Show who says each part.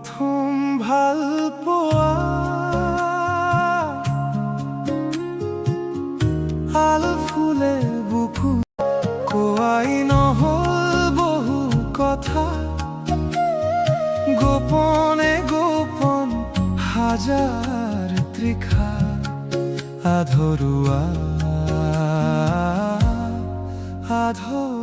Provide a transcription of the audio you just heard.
Speaker 1: প্ৰথম ভাল পোৱা আল ফুলে বুকু কোৱাই নহল বহু কথা গোপনে গোপন হাজাৰ তৃষা আধৰুৱা আধৰুৱা